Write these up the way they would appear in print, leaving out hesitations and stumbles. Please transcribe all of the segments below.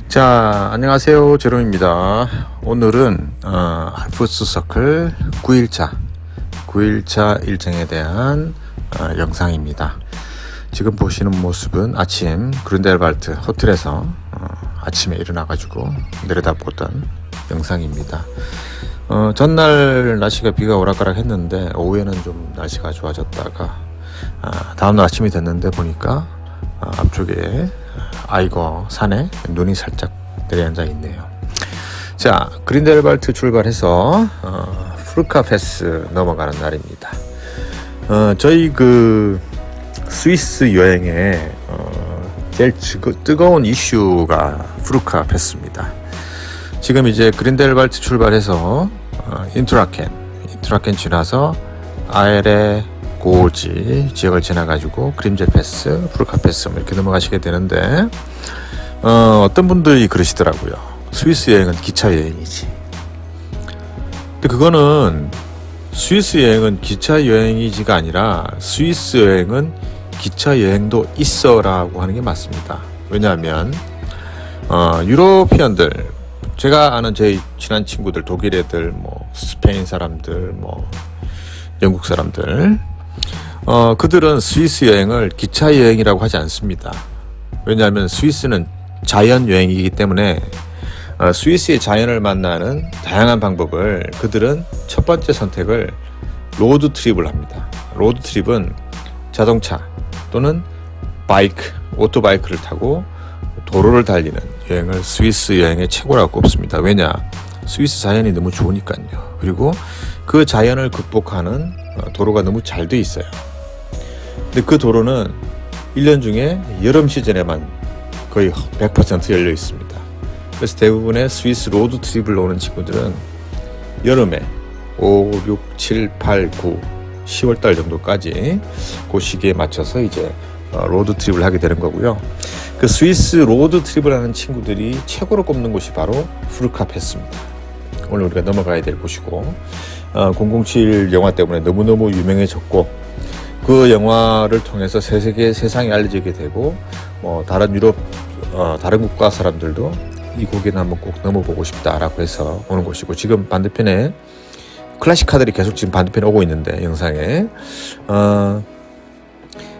자, 안녕하세요. 제롬입니다. 오늘은 알프스 서클 9일차 일정에 대한 영상입니다. 지금 보시는 모습은 아침 그린델발트 호텔에서 아침에 일어나가지고 내려다보던 영상입니다. 전날 날씨가 비가 오락가락 했는데 오후에는 좀 날씨가 좋아졌다가 다음날 아침이 됐는데 보니까 앞쪽에 아이거 산에 눈이 살짝 내려앉아 있네요. 자, 그린델발트 출발해서 프루카 패스 넘어가는 날입니다. 저희 스위스 여행에 제일 뜨거운 이슈가 프루카 패스입니다. 지금 이제 그린델발트 출발해서 인트라켄 지나서 아엘레 고지 지역을 지나가지고 그림젤 패스, 프루카 패스 이렇게 넘어가시게 되는데 어떤 분들이 그러시더라고요. 스위스 여행은 기차 여행이지. 근데 그거는 스위스 여행은 기차 여행이지가 아니라 스위스 여행은 기차 여행도 있어라고 하는 게 맞습니다. 왜냐하면 유로피언들, 제가 아는 제 친한 친구들, 독일 애들, 스페인 사람들, 영국 사람들, 그들은 스위스 여행을 기차 여행이라고 하지 않습니다. 왜냐하면 스위스는 자연 여행이기 때문에 스위스의 자연을 만나는 다양한 방법을 그들은 첫 번째 선택을 로드 트립을 합니다. 로드 트립은 자동차 또는 오토바이크를 타고 도로를 달리는 여행을 스위스 여행의 최고라고 꼽습니다. 왜냐? 스위스 자연이 너무 좋으니까요. 그리고 그 자연을 극복하는 도로가 너무 잘 돼 있어요. 근데 그 도로는 1년 중에 여름 시즌에만 거의 100% 열려 있습니다. 그래서 대부분의 스위스 로드 트립을 오는 친구들은 여름에 5, 6, 7, 8, 9, 10월달 정도까지 그 시기에 맞춰서 이제 로드 트립을 하게 되는 거고요. 그 스위스 로드 트립을 하는 친구들이 최고로 꼽는 곳이 바로 프루카 패스입니다. 오늘 우리가 넘어가야 될 곳이고 007 영화 때문에 너무너무 유명해졌고 그 영화를 통해서 세상에 알려지게 되고 다른 유럽 다른 국가 사람들도 이 곡에는 한번 꼭 넘어보고 싶다라고 해서 오는 곳이고, 지금 반대편에 클래식카들이 계속 지금 반대편에 오고 있는데 영상에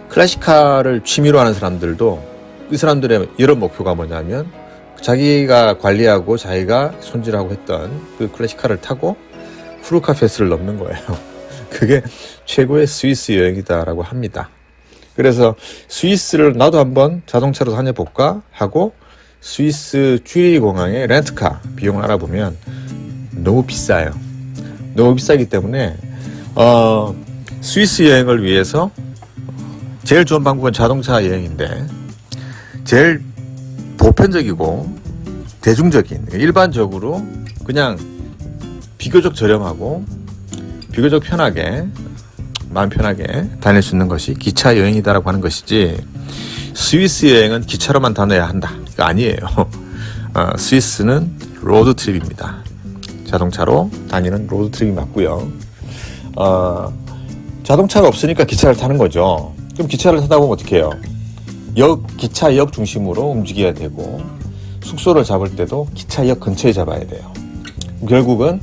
클래식카를 취미로 하는 사람들도 이 사람들의 이런 목표가 뭐냐면 자기가 관리하고 자기가 손질하고 했던 그 클래식카를 타고 프루카 패스를 넘는 거예요. 그게 최고의 스위스 여행이다라고 합니다. 그래서 스위스를 나도 한번 자동차로 다녀볼까 하고 스위스 쭈리히 공항의 렌트카 비용을 알아보면 너무 비싸요. 너무 비싸기 때문에 스위스 여행을 위해서 제일 좋은 방법은 자동차 여행인데 제일 보편적이고 대중적인, 일반적으로 그냥 비교적 저렴하고 비교적 편하게, 마음 편하게 다닐 수 있는 것이 기차 여행이다라고 하는 것이지, 스위스 여행은 기차로만 다녀야 한다, 이거 아니에요. 스위스는 로드 트립입니다. 자동차로 다니는 로드 트립이 맞고요. 자동차가 없으니까 기차를 타는 거죠. 그럼 기차를 타다 보면 어떻게 해요? 기차역 중심으로 움직여야 되고, 숙소를 잡을 때도 기차역 근처에 잡아야 돼요. 결국은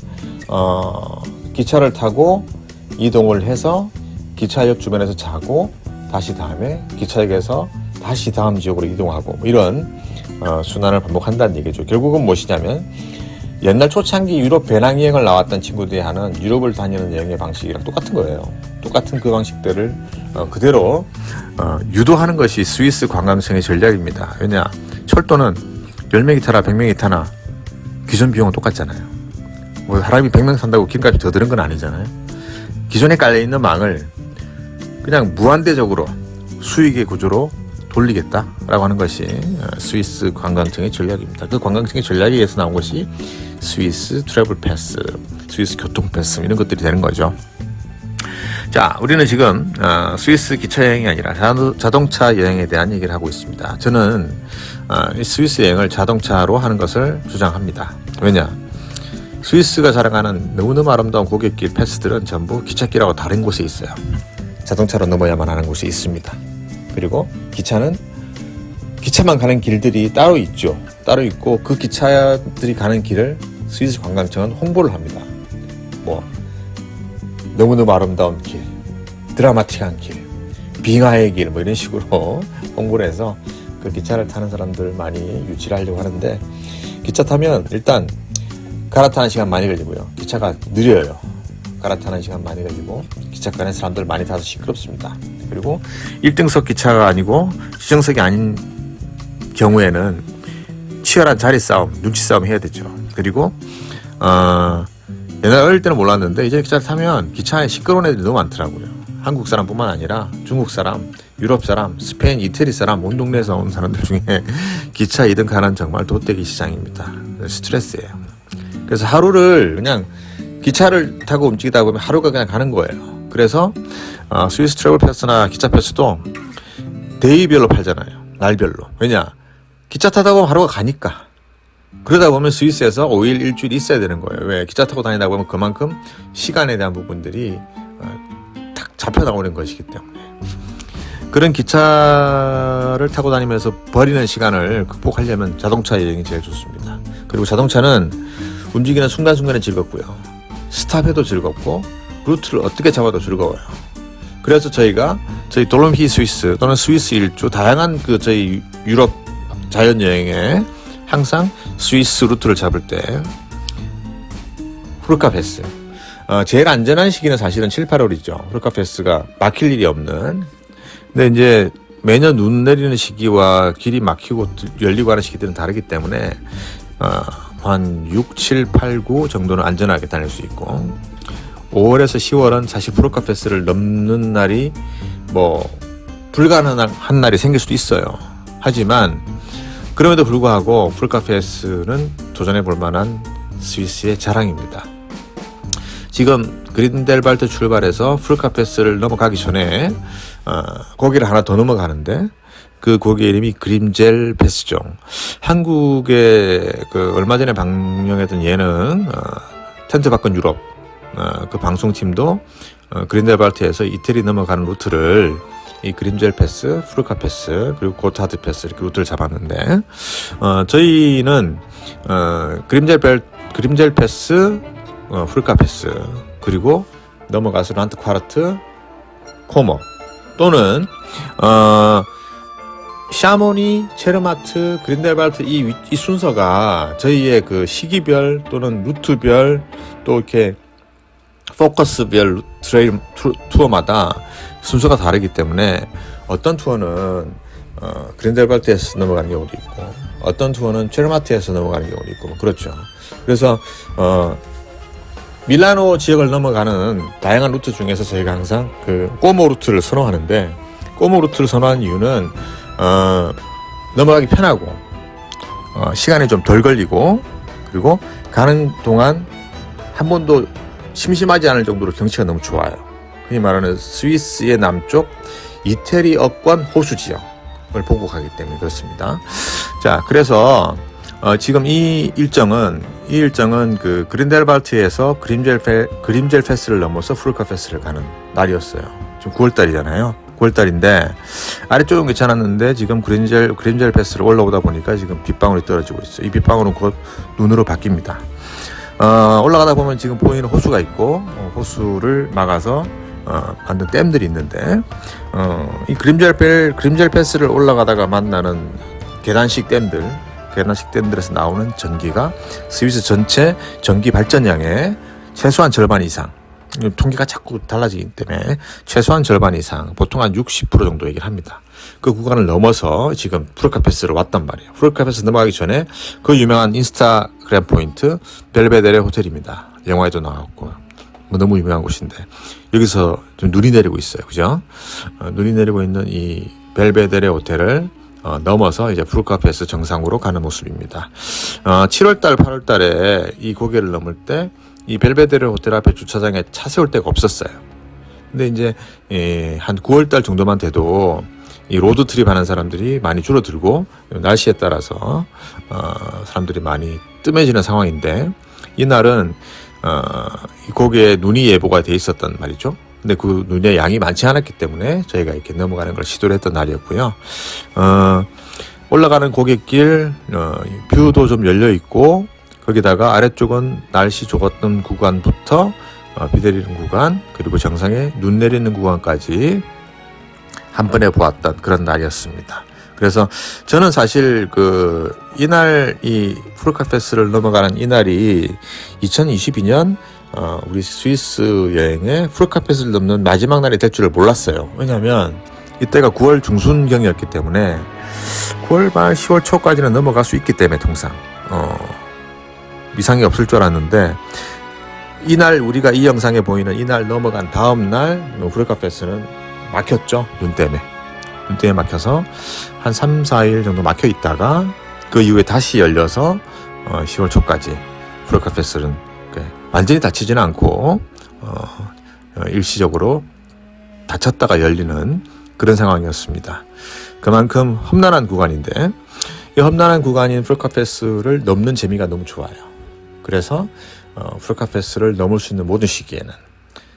기차를 타고 이동을 해서 기차역 주변에서 자고 다시 다음에 기차역에서 다시 다음 지역으로 이동하고 이런 순환을 반복한다는 얘기죠. 결국은 무엇이냐면 옛날 초창기 유럽 배낭여행을 나왔던 친구들이 하는 유럽을 다니는 여행의 방식이랑 똑같은 거예요. 똑같은 그 방식들을 그대로 유도하는 것이 스위스 관광청의 전략입니다. 왜냐? 철도는 10명이 타나 100명이 타나 기존 비용은 똑같잖아요. 사람이 100명 산다고 기름값이 더 드는 건 아니잖아요. 기존에 깔려있는 망을 그냥 무한대적으로 수익의 구조로 돌리겠다라고 하는 것이 스위스 관광청의 전략입니다. 그 관광청의 전략에 의해서 나온 것이 스위스 트래블 패스, 스위스 교통 패스 이런 것들이 되는 거죠. 자, 우리는 지금 스위스 기차 여행이 아니라 자동차 여행에 대한 얘기를 하고 있습니다. 저는 이 스위스 여행을 자동차로 하는 것을 주장합니다. 왜냐? 스위스가 자랑하는 너무너무 아름다운 고갯길 패스들은 전부 기찻길하고 다른 곳에 있어요. 자동차로 넘어야만 하는 곳이 있습니다. 그리고 기차는 기차만 가는 길들이 따로 있죠. 따로 있고 그 기차들이 가는 길을 스위스 관광청은 홍보를 합니다. 뭐 너무너무 아름다운 길, 드라마틱한 길, 빙하의 길 뭐 이런 식으로 홍보를 해서 그 기차를 타는 사람들 많이 유치를 하려고 하는데, 기차 타면 일단 갈아타는 시간 많이 걸리고요. 기차가 느려요. 갈아타는 시간 많이 걸리고 기차간에 사람들 많이 타서 시끄럽습니다. 그리고 1등석 기차가 아니고 지정석이 아닌 경우에는 치열한 자리 싸움, 눈치 싸움 해야 되죠. 그리고 옛날 어릴 때는 몰랐는데 이제 기차를 타면 기차 안에 시끄러운 애들이 너무 많더라고요. 한국 사람뿐만 아니라 중국 사람, 유럽 사람, 스페인, 이태리 사람, 온 동네에서 온 사람들 중에 기차 2등 가는 정말 돗대기 시장입니다. 스트레스예요. 그래서 하루를 그냥 기차를 타고 움직이다 보면 하루가 그냥 가는 거예요. 그래서 스위스 트래블 패스나 기차 패스도 데이별로 팔잖아요. 날별로. 왜냐? 기차 타다 보면 하루가 가니까. 그러다 보면 스위스에서 5일, 일주일 있어야 되는 거예요. 왜? 기차 타고 다니다 보면 그만큼 시간에 대한 부분들이 탁 잡혀 나오는 것이기 때문에. 그런 기차를 타고 다니면서 버리는 시간을 극복하려면 자동차 여행이 제일 좋습니다. 그리고 자동차는 움직이는 순간순간에 즐겁고요. 스탑해도 즐겁고 루트를 어떻게 잡아도 즐거워요. 그래서 저희 돌롬히 스위스 또는 스위스 일주 다양한 저희 유럽 자연여행에 항상 스위스 루트를 잡을 때 후르카 패스, 제일 안전한 시기는 사실은 7, 8월이죠. 후르카 패스가 막힐 일이 없는. 근데 이제 매년 눈 내리는 시기와 길이 막히고 열리고 하는 시기들은 다르기 때문에 한 6, 7, 8, 9 정도는 안전하게 다닐 수 있고, 5월에서 10월은 사실 후르카 패스를 넘는 날이 뭐 불가능한 날이 생길 수도 있어요. 하지만 그럼에도 불구하고 후르카 패스는 도전해 볼 만한 스위스의 자랑입니다. 지금 그린델발트 출발해서 후르카 패스를 넘어가기 전에 고개를 하나 더 넘어가는데, 그 고개 이름이 그림젤 패스죠. 한국에 얼마 전에 방영했던 예능 텐트 밖은 유럽, 그 방송팀도 그린델발트에서 이태리 넘어가는 루트를 이 그림젤 패스, 후르카 패스, 그리고 고타드 패스 이렇게 루트를 잡았는데, 저희는 그림젤 패스, 후르카 패스, 그리고 넘어가서 란트콰르트, 코모 또는 샤모니, 체르마트, 그린델발트 이 순서가 저희의 그 시기별 또는 루트별 또 이렇게 포커스별 트레일 투어마다 순서가 다르기 때문에 어떤 투어는 그린델발트에서 넘어가는 경우도 있고 어떤 투어는 체르마트에서 넘어가는 경우도 있고 뭐 그렇죠. 그래서 밀라노 지역을 넘어가는 다양한 루트 중에서 저희가 항상 그 꼬모 루트를 선호하는데, 꼬모 루트를 선호하는 이유는 넘어가기 편하고 시간이 좀 덜 걸리고, 그리고 가는 동안 한 번도 심심하지 않을 정도로 경치가 너무 좋아요. 흔히 말하는 스위스의 남쪽 이태리어권 호수 지역을 보고 가기 때문에 그렇습니다. 자, 그래서 지금 이 일정은 그 그린델발트에서 그림젤 패스를 넘어서 후르카 패스를 가는 날이었어요. 지금 9월달이잖아요. 9월달인데 아래쪽은 괜찮았는데 지금 그림젤 패스를 올라오다 보니까 지금 빗방울이 떨어지고 있어요. 이 빗방울은 곧 눈으로 바뀝니다. 올라가다 보면 지금 보이는 호수가 있고, 호수를 막아서 만든 댐들이 있는데, 이 그림젤 패스를 올라가다가 만나는 계단식 댐들에서 나오는 전기가 스위스 전체 전기 발전량의 최소한 절반 이상, 통계가 자꾸 달라지기 때문에 최소한 절반 이상, 보통 한 60% 정도 얘기를 합니다. 그 구간을 넘어서 지금 후르카 패스로 왔단 말이에요. 후르카 패스 넘어가기 전에 그 유명한 인스타그램 포인트 벨베데레 호텔입니다. 영화에도 나왔고 뭐 너무 유명한 곳인데, 여기서 좀 눈이 내리고 있어요. 그죠? 눈이 내리고 있는 이 벨베데레 호텔을 넘어서 이제 후르카 패스 정상으로 가는 모습입니다. 7월달, 8월달에 이 고개를 넘을 때 이 벨베데레 호텔 앞에 주차장에 차 세울 데가 없었어요. 근데 이제 한 9월달 정도만 돼도 이 로드 트립 하는 사람들이 많이 줄어들고 날씨에 따라서 사람들이 많이 뜸해지는 상황인데, 이날은 이 고개에 눈이 예보가 돼 있었단 말이죠. 근데 그 눈의 양이 많지 않았기 때문에 저희가 이렇게 넘어가는 걸 시도를 했던 날이었고요. 올라가는 고갯길 뷰도 좀 열려 있고 거기다가 아래쪽은 날씨 좋았던 구간부터 비 내리는 구간 그리고 정상에 눈 내리는 구간까지 한 번에 보았던 그런 날이었습니다. 그래서 저는 사실 이날 이 푸르카 패스를 넘어가는 이날이 2022년 우리 스위스 여행의 푸르카 패스를 넘는 마지막 날이 될 줄을 몰랐어요. 왜냐하면 이때가 9월 중순경이었기 때문에 9월 말 10월 초까지는 넘어갈 수 있기 때문에 통상 이상이 없을 줄 알았는데 이날 우리가 이 영상에 보이는 이날 넘어간 다음 날 푸르카 패스는 막혔죠. 눈 때문에 막혀서 한 3, 4일 정도 막혀 있다가 그 이후에 다시 열려서 10월 초까지 푸르카 패스는 완전히 닫히지는 않고 일시적으로 닫혔다가 열리는 그런 상황이었습니다. 그만큼 험난한 구간인데 이 험난한 구간인 푸르카 패스를 넘는 재미가 너무 좋아요. 그래서 푸르카 패스를 넘을 수 있는 모든 시기에는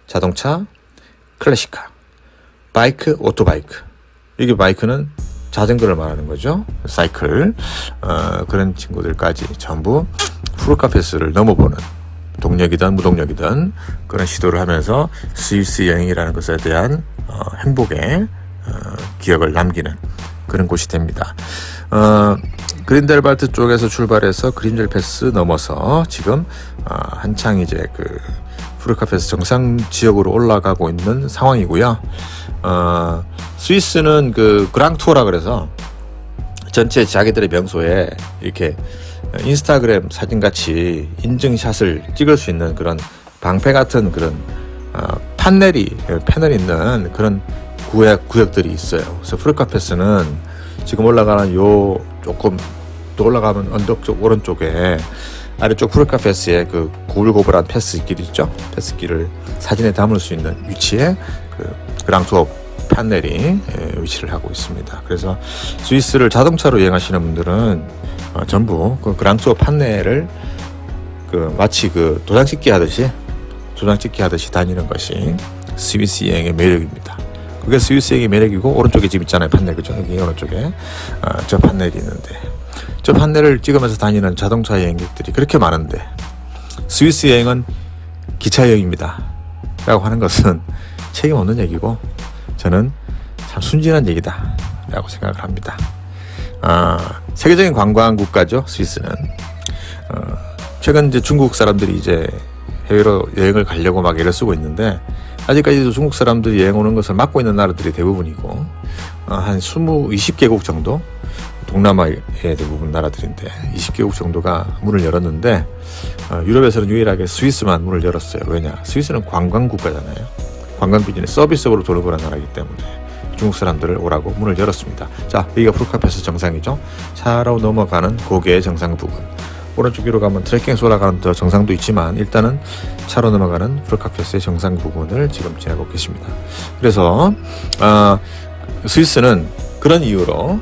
자동차, 클래식카, 바이크, 오토바이크 이게 바이크는 자전거를 말하는 거죠. 사이클 그런 친구들까지 전부 푸르카 패스를 넘어보는 동력이든 무동력이든 그런 시도를 하면서 스위스 여행이라는 것에 대한 행복의 기억을 남기는 그런 곳이 됩니다. 그린델발트 쪽에서 출발해서 그린델 패스 넘어서 지금 한창 이제 푸르카 패스 정상 지역으로 올라가고 있는 상황이고요. 스위스는 그랑투어라 그래서 전체 자기들의 명소에 이렇게 인스타그램 사진같이 인증샷을 찍을 수 있는 그런 방패 같은 그런 패널이 있는 그런 구역들이 있어요. 그래서 푸르카 패스는 지금 올라가는 요 조금 또 올라가면 언덕 쪽 오른쪽에 아래쪽 푸르카 패스에 그 고불고불한 패스길 있죠. 패스길을 사진에 담을 수 있는 위치에 그랑투어 판넬이 위치를 하고 있습니다. 그래서 스위스를 자동차로 여행하시는 분들은 전부 그랑투어 판넬을 마치 도장 찍기 하듯이 다니는 것이 스위스 여행의 매력입니다. 그게 스위스 여행의 매력이고 오른쪽에 지금 있잖아요. 판넬 그죠? 여기 오른쪽에 저 판넬이 있는데 저 판넬을 찍으면서 다니는 자동차 여행객들이 그렇게 많은데 스위스 여행은 기차 여행입니다. 라고 하는 것은 책임 없는 얘기고 저는 참 순진한 얘기다 라고 생각을 합니다. 세계적인 관광 국가죠. 스위스는 최근 이제 중국 사람들이 이제 해외로 여행을 가려고 막 애를 쓰고 있는데 아직까지도 중국 사람들이 여행 오는 것을 막고 있는 나라들이 대부분이고 한 20개국 정도 동남아의 대부분 나라들인데 20개국 정도가 문을 열었는데 유럽에서는 유일하게 스위스만 문을 열었어요. 왜냐? 스위스는 관광 국가잖아요. 관광 비즈니스 서비스업으로 돈을 버는 나라이기 때문에 중국 사람들을 오라고 문을 열었습니다. 자, 여기가 푸르카 패스 정상이죠. 차로 넘어가는 고개의 정상 부분. 오른쪽 위로 가면 트레킹에서 올라가는 더 정상도 있지만 일단은 차로 넘어가는 푸르카 패스의 정상 부분을 지금 지나고 계십니다. 그래서 스위스는 그런 이유로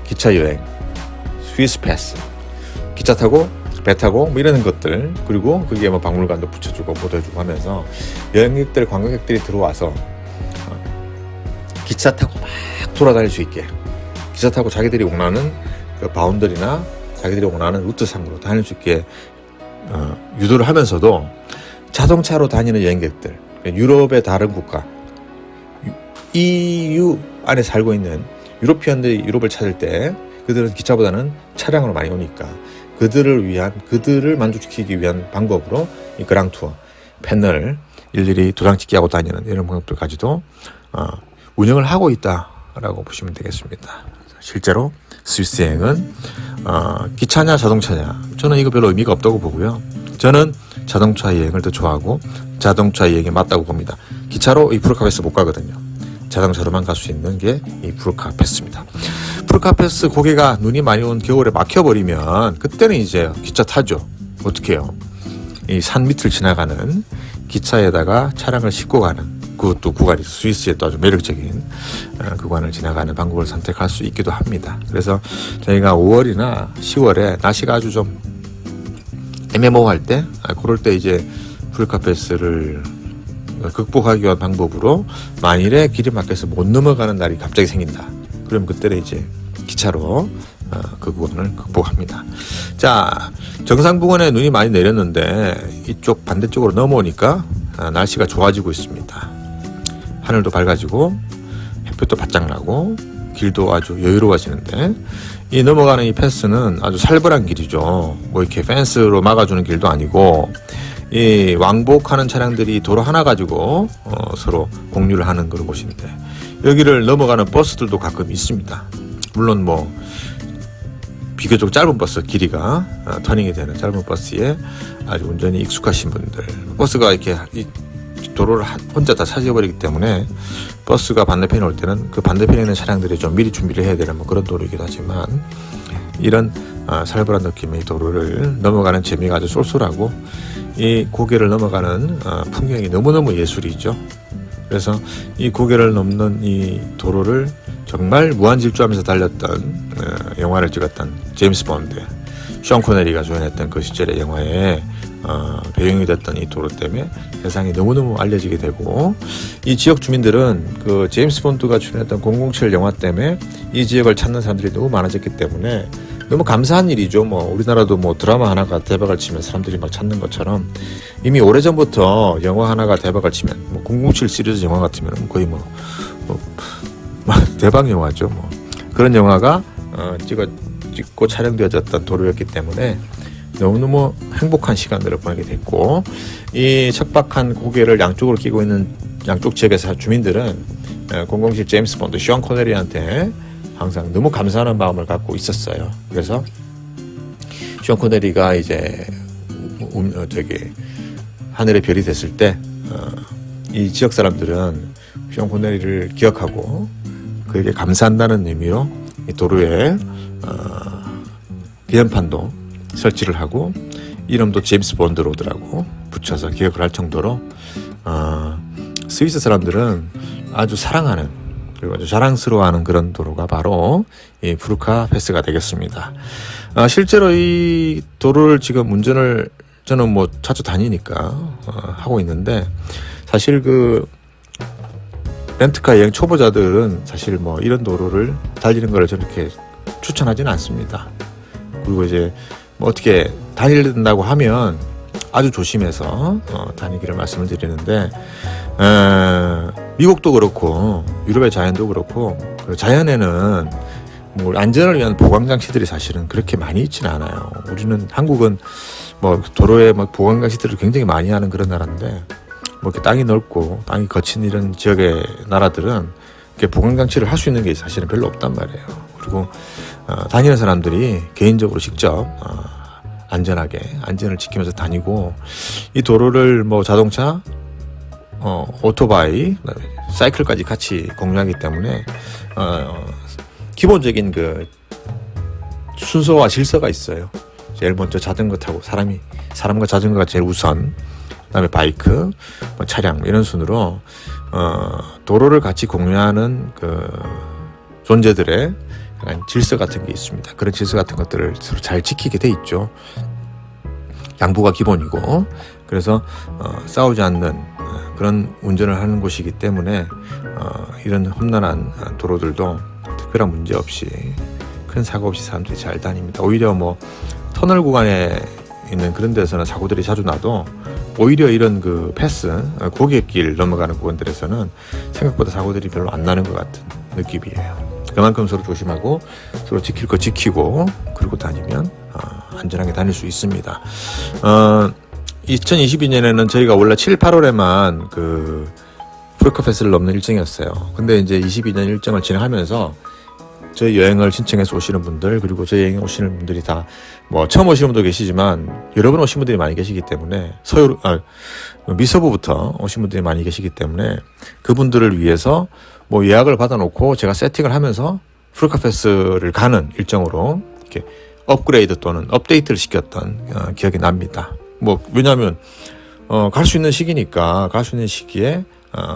기차 여행, 스위스 패스, 기차 타고 배 타고 뭐 이러는 것들 그리고 그게 뭐 박물관도 붙여주고 뭐도 해주고 하면서 여행객들 관광객들이 들어와서 기차 타고 막 돌아다닐 수 있게 기차 타고 자기들이 원하는 바운더리나 자기들이 원하는 루트상으로 다닐 수 있게 유도를 하면서도 자동차로 다니는 여행객들 유럽의 다른 국가 EU 안에 살고 있는 유로피언들이 유럽을 찾을 때 그들은 기차보다는 차량으로 많이 오니까 그들을 만족시키기 위한 방법으로 이 그랑투어 패널 일일이 도장 찍기 하고 다니는 이런 방법들까지도 운영을 하고 있다라고 보시면 되겠습니다. 실제로 스위스 여행은 기차냐 자동차냐 저는 이거 별로 의미가 없다고 보고요. 저는 자동차 여행을 더 좋아하고 자동차 여행에 맞다고 봅니다. 기차로 이 푸르카 패스 못 가거든요. 자동차로만 갈 수 있는 게 이 푸르카 패스입니다. 푸르카 패스 고개가 눈이 많이 온 겨울에 막혀버리면 그때는 이제 기차 타죠. 어떻게 해요? 이 산 밑을 지나가는 기차에다가 차량을 싣고 가는 그것도 구간이 스위스의 또 아주 매력적인 구간을 지나가는 방법을 선택할 수 있기도 합니다. 그래서 저희가 5월이나 10월에 날씨가 아주 좀 애매모호할 때 그럴 때 이제 푸르카 패스를 극복하기 위한 방법으로 만일에 길이 막혀서 못 넘어가는 날이 갑자기 생긴다. 그럼 그때는 이제 기차로 그 구간을 극복합니다. 자, 정상 부근에 눈이 많이 내렸는데 이쪽 반대쪽으로 넘어오니까 날씨가 좋아지고 있습니다. 하늘도 밝아지고 햇볕도 바짝 나고 길도 아주 여유로워지는데, 이 넘어가는 이 패스는 아주 살벌한 길이죠. 뭐 이렇게 펜스로 막아주는 길도 아니고, 이 왕복하는 차량들이 도로 하나 가지고 서로 공유를 하는 그런 곳인데, 여기를 넘어가는 버스들도 가끔 있습니다. 물론 뭐 비교적 짧은 버스, 길이가 터닝이 되는 짧은 버스에 아주 운전이 익숙하신 분들, 버스가 이렇게 이 도로를 혼자 다 차지해버리기 때문에 버스가 반대편에 올 때는 그 반대편에 있는 차량들이 좀 미리 준비를 해야 되는 뭐 그런 도로이기도 하지만, 이런 살벌한 느낌의 도로를 넘어가는 재미가 아주 쏠쏠하고, 이 고개를 넘어가는 풍경이 너무너무 예술이죠. 그래서 이 고개를 넘는 이 도로를 정말 무한질주하면서 달렸던 영화를 찍었던 제임스 본드, 션 코네리가 주연했던 그 시절의 영화에 배경이 됐던 이 도로 때문에 세상이 너무너무 알려지게 되고, 이 지역 주민들은 그 제임스 본드가 출연했던 007 영화 때문에 이 지역을 찾는 사람들이 너무 많아졌기 때문에 너무 감사한 일이죠. 뭐 우리나라도 뭐 드라마 하나가 대박을 치면 사람들이 막 찾는 것처럼, 이미 오래전부터 영화 하나가 대박을 치면, 뭐 007 시리즈 영화 같으면 거의 뭐 대박 영화죠. 뭐 그런 영화가 찍고 촬영되어졌던 도로였기 때문에 너무너무 행복한 시간들을 보내게 됐고, 이 척박한 고개를 양쪽으로 끼고 있는 양쪽 지역의 주민들은 007 제임스 본드 션 코네리한테 항상 너무 감사하는 마음을 갖고 있었어요. 그래서 션 코네리가 이제 하늘의 별이 됐을 때 이 지역 사람들은 션 코네리를 기억하고 그에게 감사한다는 의미로 이 도로에 기념판도 설치를 하고, 이름도 제임스 본드 로드라고 붙여서 기억을 할 정도로 스위스 사람들은 아주 사랑하는, 그리고 아주 자랑스러워하는 그런 도로가 바로 이 프루카 패스가 되겠습니다. 실제로 이 도로를 지금 운전을 저는 뭐 자주 다니니까 하고 있는데, 사실 그 렌트카 여행 초보자들은 사실 뭐 이런 도로를 달리는 걸 저렇게 추천하지는 않습니다. 그리고 이제 뭐 어떻게 다닌다고 하면 아주 조심해서 다니기를 말씀을 드리는데, 미국도 그렇고 유럽의 자연도 그렇고, 그 자연에는 뭐 안전을 위한 보강 장치들이 사실은 그렇게 많이 있지는 않아요. 우리는 한국은 뭐 도로에 막 보강 장치들을 굉장히 많이 하는 그런 나라인데, 뭐 이렇게 땅이 넓고 땅이 거친 이런 지역의 나라들은 이렇게 보강 장치를 할 수 있는 게 사실은 별로 없단 말이에요. 그리고 다니는 사람들이 개인적으로 직접 안전하게 안전을 지키면서 다니고, 이 도로를 뭐 자동차, 오토바이, 사이클까지 같이 공유하기 때문에 기본적인 그 순서와 질서가 있어요. 제일 먼저 자전거 타고 사람과 자전거가 제일 우선, 그다음에 바이크, 뭐 차량 이런 순으로 도로를 같이 공유하는 그 존재들의 질서 같은 게 있습니다. 그런 질서 같은 것들을 서로 잘 지키게 돼 있죠. 양보가 기본이고, 그래서 싸우지 않는 그런 운전을 하는 곳이기 때문에 이런 험난한 도로들도 특별한 문제 없이, 큰 사고 없이 사람들이 잘 다닙니다. 오히려 뭐 터널 구간에 있는 그런 데서는 사고들이 자주 나도, 오히려 이런 그 패스, 고갯길 넘어가는 부분들에서는 생각보다 사고들이 별로 안 나는 것 같은 느낌이에요. 그만큼 서로 조심하고 서로 지킬 거 지키고 그러고 다니면 안전하게 다닐 수 있습니다. 2022년에는 저희가 원래 7, 8월에만 그 프루카 패스를 넘는 일정이었어요. 근데 이제 22년 일정을 진행하면서 저희 여행을 신청해서 오시는 분들, 그리고 저희 여행 오시는 분들이 다 뭐 처음 오시는 분도 계시지만 여러 번 오신 분들이 많이 계시기 때문에, 미서부부터 오신 분들이 많이 계시기 때문에 그분들을 위해서 뭐 예약을 받아놓고 제가 세팅을 하면서 프루카 패스를 가는 일정으로 이렇게 업그레이드 또는 업데이트를 시켰던 기억이 납니다. 뭐 왜냐하면 갈 수 있는 시기니까, 갈 수 있는 시기에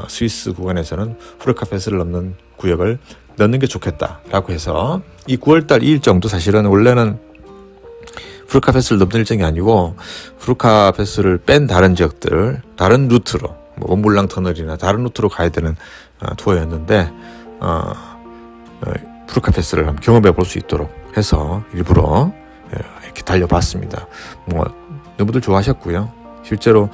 스위스 구간에서는 프루카 패스를 넘는 구역을 넣는 게 좋겠다라고 해서 이 9월달 이 일정도 사실은 원래는 프루카 패스를 넘는 일정이 아니고, 프루카 패스를 뺀 다른 지역들, 다른 루트로, 뭐 몬블랑 터널이나 다른 루트로 가야 되는 투어였는데, 푸르카 패스를 한번 경험해 볼 수 있도록 해서 일부러 이렇게 달려봤습니다. 뭐 너무들 좋아하셨고요. 실제로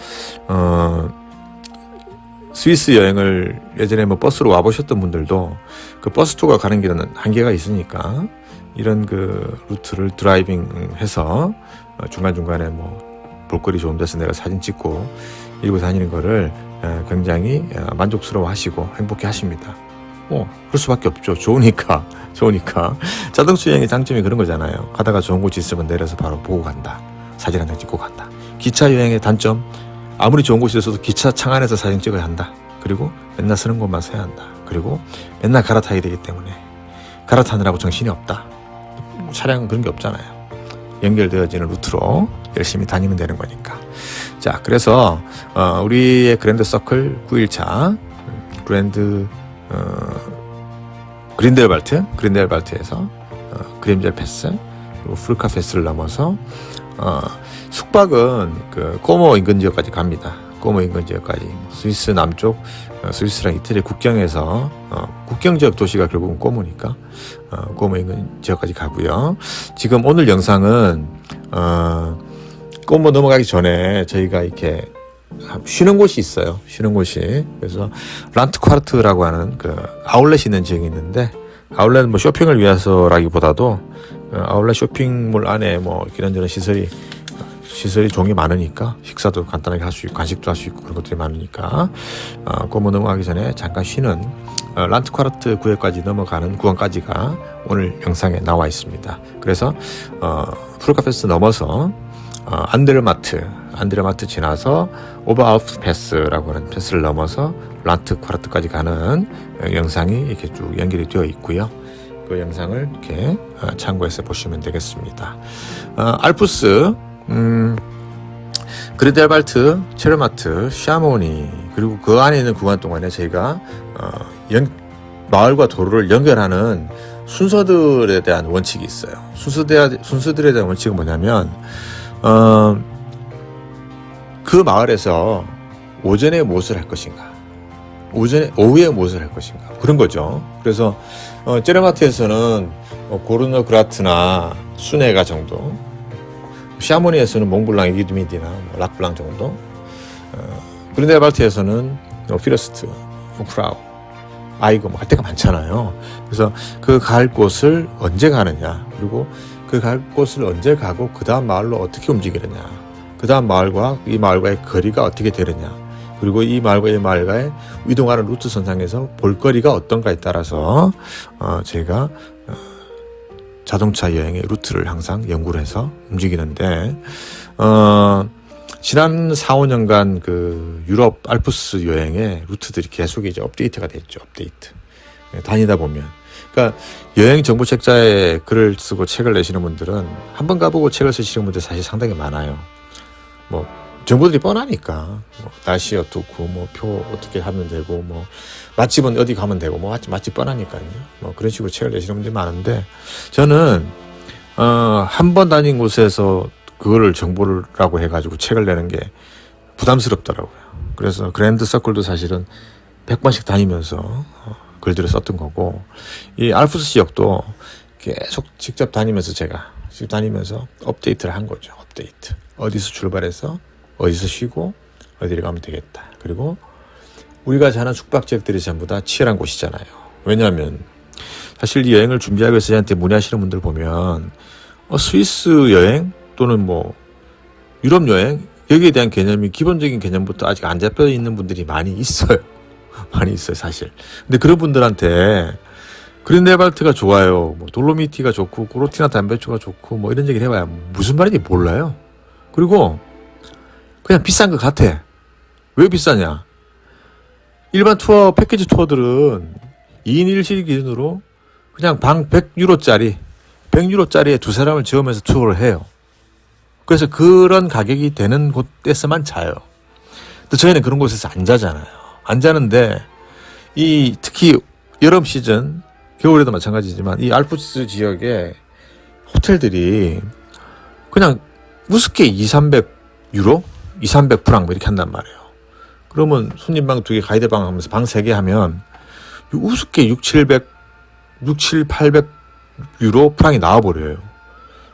스위스 여행을 예전에 뭐 버스로 와보셨던 분들도 그 버스 투어가 가는 길은 한계가 있으니까 이런 그 루트를 드라이빙해서 중간중간에 뭐 볼거리 좋은 데서 내가 사진 찍고 이러고 다니는 거를 굉장히 만족스러워 하시고 행복해 하십니다. 그럴 수밖에 없죠. 좋으니까. 자동차 여행의 장점이 그런 거잖아요. 가다가 좋은 곳이 있으면 내려서 바로 보고 간다. 사진 한 장 찍고 간다. 기차 여행의 단점, 아무리 좋은 곳이 있어도 기차 창 안에서 사진 찍어야 한다. 그리고 맨날 쓰는 곳만 서야 한다. 그리고 맨날 갈아타야 되기 때문에 갈아타느라고 정신이 없다. 차량은 그런 게 없잖아요. 연결되어지는 루트로 열심히 다니면 되는 거니까. 자, 그래서 우리의 그랜드 서클 9일차 그린델발트에서 그림젤 패스 그리고 푸르카 패스를 넘어서 숙박은 그 꼬모 인근 지역까지 갑니다. 꼬모 인근 지역까지 스위스 남쪽 스위스랑 이태리 국경에서 국경 지역 도시가 결국은 꼬모니까 꼬모 인근 지역까지 가고요. 지금 오늘 영상은 꼬모 넘어가기 전에 저희가 이렇게 쉬는 곳이 있어요. 쉬는 곳이. 그래서 란트콰르트라고 하는 그 아울렛이 있는 지역이 있는데, 아울렛은 뭐 쇼핑을 위해서라기보다도 아울렛 쇼핑몰 안에 뭐 이런저런 시설이 종이 많으니까 식사도 간단하게 할 수 있고 간식도 할 수 있고 그런 것들이 많으니까 꼬모 넘어가기 전에 잠깐 쉬는 란트콰르트 구역까지 넘어가는 구간까지가 오늘 영상에 나와 있습니다. 그래서 푸르카 패스 넘어서 안드레마트 지나서 오버아우프 패스라고 하는 패스를 넘어서 란트콰르트까지 가는 영상이 이렇게 쭉 연결이 되어 있고요. 그 영상을 이렇게 참고해서 보시면 되겠습니다. 알프스, 그린델발트, 체르마트, 샤모니 그리고 그 안에 있는 구간 동안에 저희가 마을과 도로를 연결하는 순서들에 대한 원칙이 있어요. 순서들에 대한 원칙은 뭐냐면 그 마을에서 오전에 무엇을 할 것인가, 오후에 무엇을 할 것인가, 그런 거죠. 그래서 제르마트에서는 고르노그라트나 수네가 정도, 샤모니에서는 몽블랑 이기드미디나 락블랑 정도, 그린델발트에서는 피러스트, 프라우, 아이고 갈 데가 많잖아요. 그래서 그 갈 곳을 언제 가느냐, 그리고 그 갈 곳을 언제 가고 그 다음 마을로 어떻게 움직이느냐, 그 다음 마을과 이 마을과의 거리가 어떻게 되느냐, 그리고 이 마을과 이 마을과의 이동하는 루트 선상에서 볼거리가 어떤가에 따라서 저희가 자동차 여행의 루트를 항상 연구를 해서 움직이는데 지난 4, 5년간 그 유럽 알프스 여행의 루트들이 계속 이제 업데이트가 됐죠. 업데이트. 다니다 보면. 그러니까 여행 정보책자에 글을 쓰고 책을 내시는 분들은 한번 가보고 책을 쓰시는 분들 사실 상당히 많아요. 뭐 정보들이 뻔하니까 날씨 어떻고 표 어떻게 하면 되고 맛집은 어디 가면 되고 맛집 뻔하니까요. 그런 식으로 책을 내시는 분들이 많은데 저는 한 번 다닌 곳에서 그거를 정보라고 해가지고 책을 내는 게 부담스럽더라고요. 그래서 그랜드 서클도 사실은 100번씩 다니면서 글들을 썼던 거고, 이 알프스 지역도 계속 직접 다니면서 업데이트를 한 거죠. 업데이트. 어디서 출발해서 어디서 쉬고 어디를 가면 되겠다. 그리고 우리가 자는 숙박 지역들이 전부 다 치열한 곳이잖아요. 왜냐하면 사실 이 여행을 준비하기 위해서 저한테 문의하시는 분들 보면 스위스 여행 또는 유럽 여행, 여기에 대한 개념이 기본적인 개념부터 아직 안 잡혀 있는 분들이 많이 있어요. 많이 있어요, 사실. 근데 그런 분들한테 그린델발트가 좋아요, 돌로미티가 좋고 고르티나 담베초가 좋고 이런 얘기를 해봐야 무슨 말인지 몰라요. 그리고 그냥 비싼 것 같아. 왜 비싸냐? 일반 투어 패키지 투어들은 2인 1실 기준으로 그냥 방 100유로짜리에 두 사람을 재우면서 투어를 해요. 그래서 그런 가격이 되는 곳에서만 자요. 근데 저희는 그런 곳에서 안 자잖아요. 안 자는데 특히 여름 시즌, 겨울에도 마찬가지지만 이 알프스 지역의 호텔들이 그냥 우습게 200-300유로? 200-300프랑 이렇게 한단 말이에요. 그러면 손님방 2개, 가이드방 하면서 방 3개 하면 우습게 600-700 6, 7, 800 유로 프랑이 나와버려요.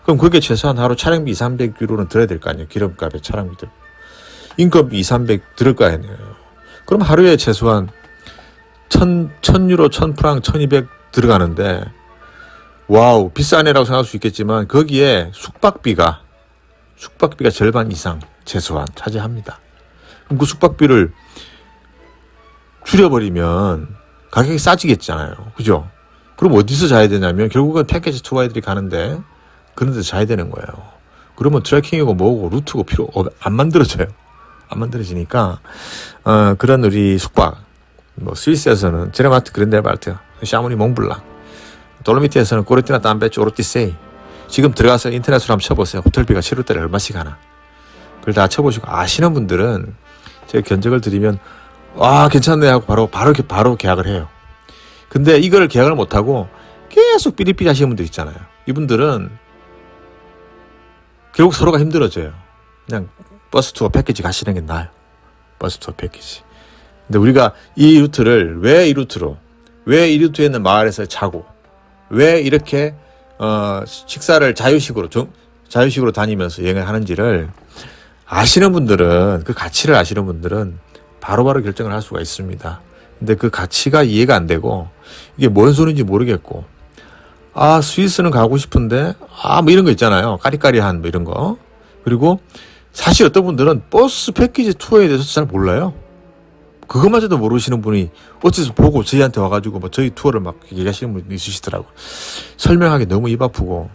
그럼 그게 최소한 하루 차량비 2, 300 유로는 들어야 될 거 아니에요. 기름값에 차량비들. 인건비 2, 300 들을 거 아니에요. 그럼 하루에 최소한 1000 유로, 1000 프랑, 1200 들어가는데, 와우, 비싸네라고 생각할 수 있겠지만, 거기에 숙박비가 절반 이상 최소한 차지합니다. 그럼 그 숙박비를 줄여버리면 가격이 싸지겠잖아요. 그죠? 그럼 어디서 자야 되냐면, 결국은 패키지 투어들이 가는데, 그런 데서 자야 되는 거예요. 그러면 트레킹이고 뭐고 루트고 안 만들어져요. 안 만들어지니까, 그런 우리 숙박, 뭐, 스위스에서는 제르마트 그랜델발트, 샤모니 몽블랑, 돌로미티에서는 꼬르티나 담베치 오르티세이. 지금 들어가서 인터넷으로 한번 쳐보세요. 호텔비가 7월달에 얼마씩 하나. 그걸 다 쳐보시고 아시는 분들은 제가 견적을 드리면 괜찮네 하고 바로 계약을 해요. 근데 이걸 계약을 못하고 계속 삐리삐리 하시는 분들 있잖아요. 이분들은 결국 서로가 힘들어져요. 그냥 버스 투어 패키지 가시는 게 나아요. 버스 투어 패키지. 근데 우리가 이 루트를 왜 이 루트에 있는 마을에서 자고 왜 이렇게 식사를 자유식으로 다니면서 여행을 하는지를 아시는 분들은, 그 가치를 아시는 분들은 바로바로 결정을 할 수가 있습니다. 근데 그 가치가 이해가 안 되고 이게 뭔 소리인지 모르겠고, 스위스는 가고 싶은데 뭐 이런 거 있잖아요. 까리까리한 뭐 이런 거. 그리고 사실 어떤 분들은 버스 패키지 투어에 대해서 잘 몰라요. 그것마저도 모르시는 분이 어째서 보고 저희한테 와가지고 뭐 저희 투어를 막 얘기하시는 분이 있으시더라고요. 설명하기 너무 입 아프고,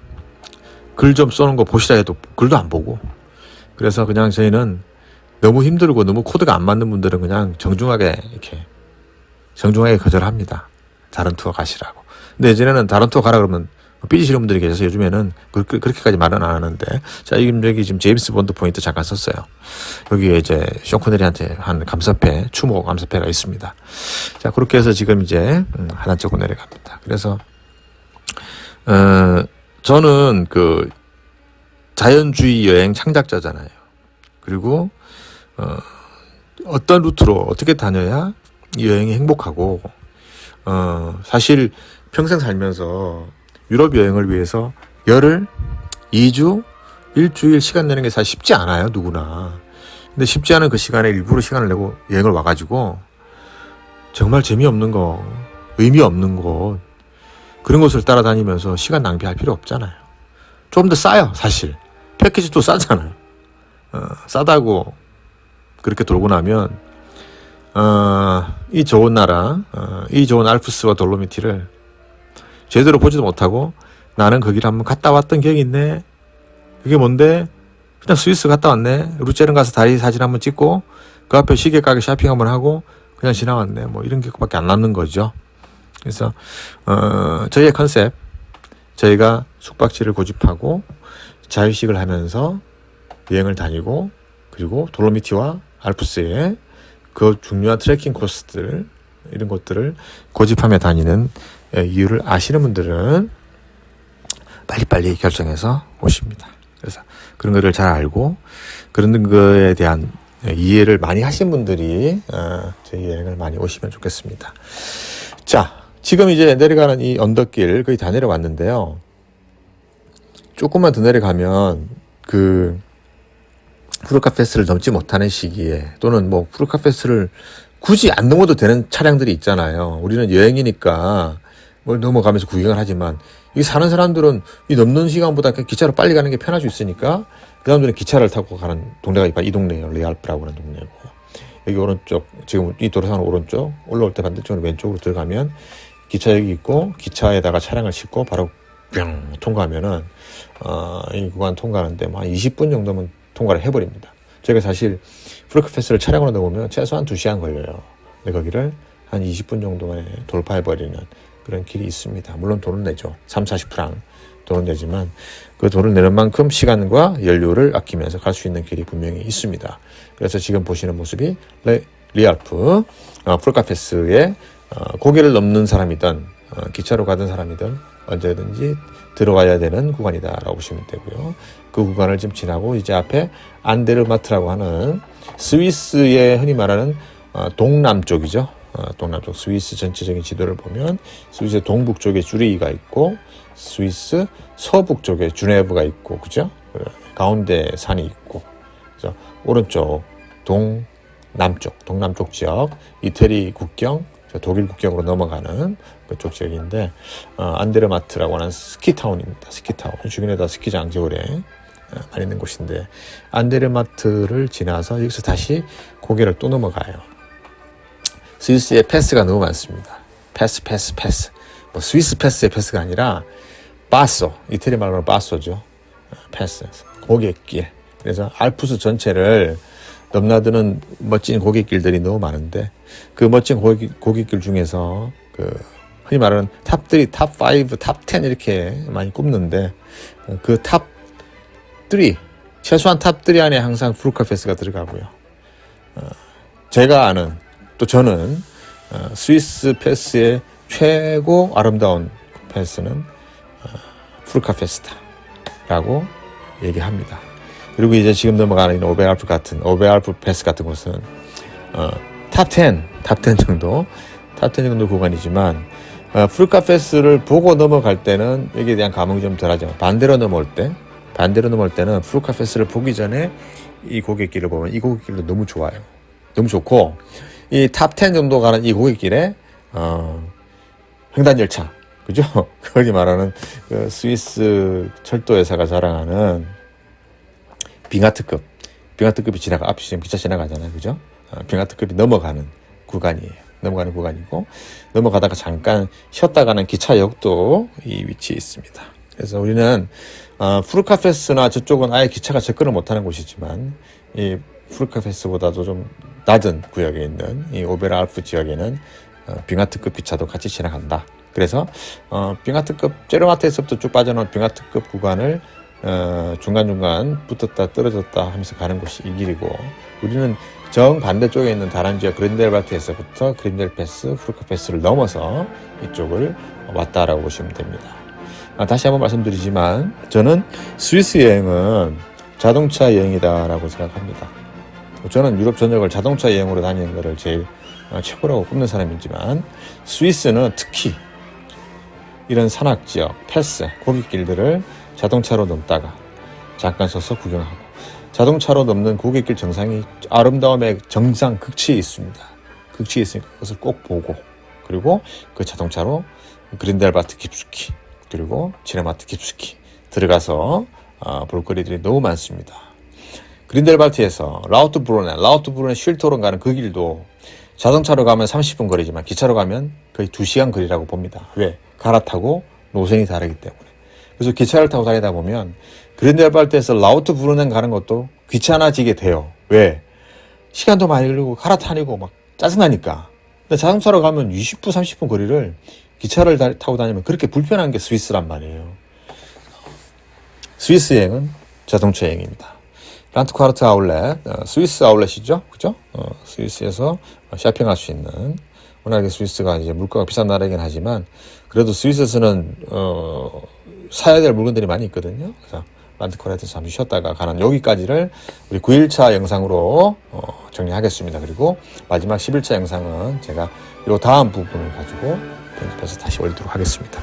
글 좀 써놓은 거 보시라 해도 글도 안 보고. 그래서 그냥 저희는 너무 힘들고 너무 코드가 안 맞는 분들은 그냥 정중하게 거절합니다. 다른 투어 가시라고. 근데 예전에는 다른 투어 가라 그러면 삐지시는 분들이 계셔서 요즘에는 그렇게까지 말은 안 하는데, 자, 여기 지금 제임스 본드 포인트 잠깐 썼어요. 여기에 이제 션 코네리한테 한 추모 감사패가 있습니다. 자, 그렇게 해서 지금 이제 하단 쪽으로 내려갑니다. 그래서 저는 그 자연주의 여행 창작자잖아요. 그리고 어떤 루트로 어떻게 다녀야 이 여행이 행복하고, 사실 평생 살면서 유럽 여행을 위해서 열흘, 2주, 일주일 시간 내는 게 사실 쉽지 않아요, 누구나. 근데 쉽지 않은 그 시간에 일부러 시간을 내고 여행을 와가지고 정말 재미없는 거, 의미 없는 거, 그런 곳을 따라다니면서 시간 낭비할 필요 없잖아요. 좀 더 싸요, 사실. 패키지도 싸잖아요. 싸다고 그렇게 돌고 나면 이 좋은 나라, 이 좋은 알프스와 돌로미티를 제대로 보지도 못하고, 나는 거기를 한번 갔다 왔던 기억이 있네. 그게 뭔데? 그냥 스위스 갔다 왔네. 루체른 가서 다리 사진 한번 찍고 그 앞에 시계 가게 쇼핑 한번 하고 그냥 지나왔네. 뭐 이런 게밖에 안 남는 거죠. 그래서 저희의 컨셉, 저희가 숙박지를 고집하고 자유식을 하면서 여행을 다니고, 그리고 돌로미티와 알프스의 그 중요한 트레킹 코스들, 이런 것들을 고집하며 다니는 이유를 아시는 분들은 빨리빨리 결정해서 오십니다. 그래서 그런 거를 잘 알고 그런 거에 대한 이해를 많이 하신 분들이 저희 여행을 많이 오시면 좋겠습니다. 자, 지금 이제 내려가는 이 언덕길 거의 다 내려왔는데요. 조금만 더 내려가면 그 후르카페스를 넘지 못하는 시기에, 또는 뭐 후르카페스를 굳이 안 넘어도 되는 차량들이 있잖아요. 우리는 여행이니까 뭘 넘어가면서 구경을 하지만, 이 사는 사람들은 이 넘는 시간보다 그냥 기차로 빨리 가는 게 편할 수 있으니까 그 사람들은 기차를 타고 가는 동네가 이 동네예요. 리알프라고 하는 동네고, 여기 오른쪽, 지금 이 도로상 오른쪽 올라올 때 반대쪽으로 왼쪽으로 들어가면 기차역이 있고, 기차에다가 차량을 싣고 바로 뿅 통과하면은 이 구간 통과하는데 뭐 한 20분 정도면 통과를 해버립니다. 저희가 사실 후르카페스를 차량으로 넘으면 최소한 2시간 걸려요. 근데 거기를 한 20분 정도 만에 돌파해버리는 그런 길이 있습니다. 물론 돈은 내죠. 30-40프랑 돈은 내지만 그 돈을 내는 만큼 시간과 연료를 아끼면서 갈 수 있는 길이 분명히 있습니다. 그래서 지금 보시는 모습이 리알프 후르카페스에 고개를 넘는 사람이든 기차로 가던 사람이든 언제든지 들어가야 되는 구간이다라고 보시면 되고요. 그 구간을 지금 지나고 이제 앞에 안데르마트라고 하는 스위스의 흔히 말하는 동남쪽이죠. 동남쪽 스위스 전체적인 지도를 보면 스위스 동북쪽에 쭈리히가 있고 스위스 서북쪽에 주네브가 있고, 그죠? 가운데 산이 있고, 그죠? 오른쪽 동남쪽 지역 이태리 국경, 독일 국경으로 넘어가는 그쪽 지역인데, 안데르마트라고 하는 스키타운입니다. 스키타운. 주변에다 스키장 겨울에 많이 있는 곳인데, 안데르마트를 지나서 여기서 다시 고개를 또 넘어가요. 스위스에 패스가 너무 많습니다. 패스. 뭐 스위스 패스의 패스가 아니라 바소, 이태리 말로는 바소죠. 패스, 고갯길. 그래서 알프스 전체를 넘나드는 멋진 고갯길들이 너무 많은데, 그 멋진 고갯길 중에서 그 흔히 말하는 탑3, 탑5, 탑10 이렇게 많이 꼽는데, 그 탑3, 최소한 탑3 안에 항상 프루카 패스가 들어가고요. 제가 아는, 또 저는 스위스 패스의 최고 아름다운 패스는 프루카 패스다라고 얘기합니다. 그리고 이제 지금 넘어가는 오베알프 패스 같은 곳은 탑10 정도 구간이지만, 프루카 패스를 보고 넘어갈 때는 여기에 대한 감흥이 좀 덜하죠. 반대로 넘어올 때는 프루카 패스를 보기 전에 이 고갯길을 보면 이 고갯길도 너무 좋아요. 너무 좋고, 이 탑10 정도 가는 이 고갯길에 횡단열차, 그죠? 거기 말하는 그 스위스 철도회사가 자랑하는 빙하트급이 앞이 지금 기차 지나가잖아요, 그죠? 빙하트급이 넘어가는 구간이고, 넘어가다가 잠깐 쉬었다 가는 기차역도 이 위치에 있습니다. 그래서 우리는 프루카 패스나 저쪽은 아예 기차가 접근을 못하는 곳이지만, 이 프루카 패스보다도 좀 낮은 구역에 있는 이 오베르알프 지역에는 빙하트급 기차도 같이 지나간다. 그래서 빙하트급, 제르마트에서부터 쭉 빠져나온 빙하트급 구간을 중간중간 붙었다 떨어졌다 하면서 가는 곳이 이 길이고, 우리는 정반대쪽에 있는 다른 지역 그린델발트에서부터 그린델 패스, 프루카 패스를 넘어서 이쪽을 왔다라고 보시면 됩니다. 다시 한번 말씀드리지만, 저는 스위스 여행은 자동차 여행이다라고 생각합니다. 저는 유럽 전역을 자동차 여행으로 다니는 것을 제일 최고라고 꼽는 사람이지만, 스위스는 특히 이런 산악지역, 패스, 고갯길들을 자동차로 넘다가 잠깐 서서 구경하고, 자동차로 넘는 고갯길 정상이 아름다움의 정상 극치에 있습니다. 극치에 있으니까 그것을 꼭 보고, 그리고 그 자동차로 그린델발트 깊숙이, 그리고 지네마트 깊숙이 들어가서 볼거리들이 너무 많습니다. 그린델발트에서 라우트브룬에 쉴토론 가는 그 길도 자동차로 가면 30분 거리지만 기차로 가면 거의 2시간 거리라고 봅니다. 왜? 갈아타고 노선이 다르기 때문에. 그래서 기차를 타고 다니다 보면 그린델발트에서 라우트브룬에 가는 것도 귀찮아지게 돼요. 왜? 시간도 많이 걸리고 갈아타니고 막 짜증나니까. 근데 자동차로 가면 20분, 30분 거리를 기차를 타고 다니면 그렇게 불편한 게 스위스란 말이에요. 스위스 여행은 자동차 여행입니다. 란트콰르트 아울렛, 스위스 아울렛이죠, 그죠? 스위스에서 쇼핑할 수 있는, 워낙에 스위스가 이제 물가가 비싼 나라이긴 하지만, 그래도 스위스에서는 사야 될 물건들이 많이 있거든요. 그래서 란트콰르트에서 잠시 쉬었다가 가는 여기까지를 우리 9일차 영상으로 정리하겠습니다. 그리고 마지막 11차 영상은 제가 요 다음 부분을 가지고 편집해서 다시 올리도록 하겠습니다.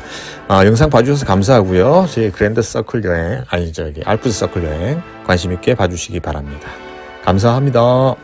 영상 봐주셔서 감사하고요. 저희 그랜드 서클 여행, 알프스 서클 여행 관심 있게 봐주시기 바랍니다. 감사합니다.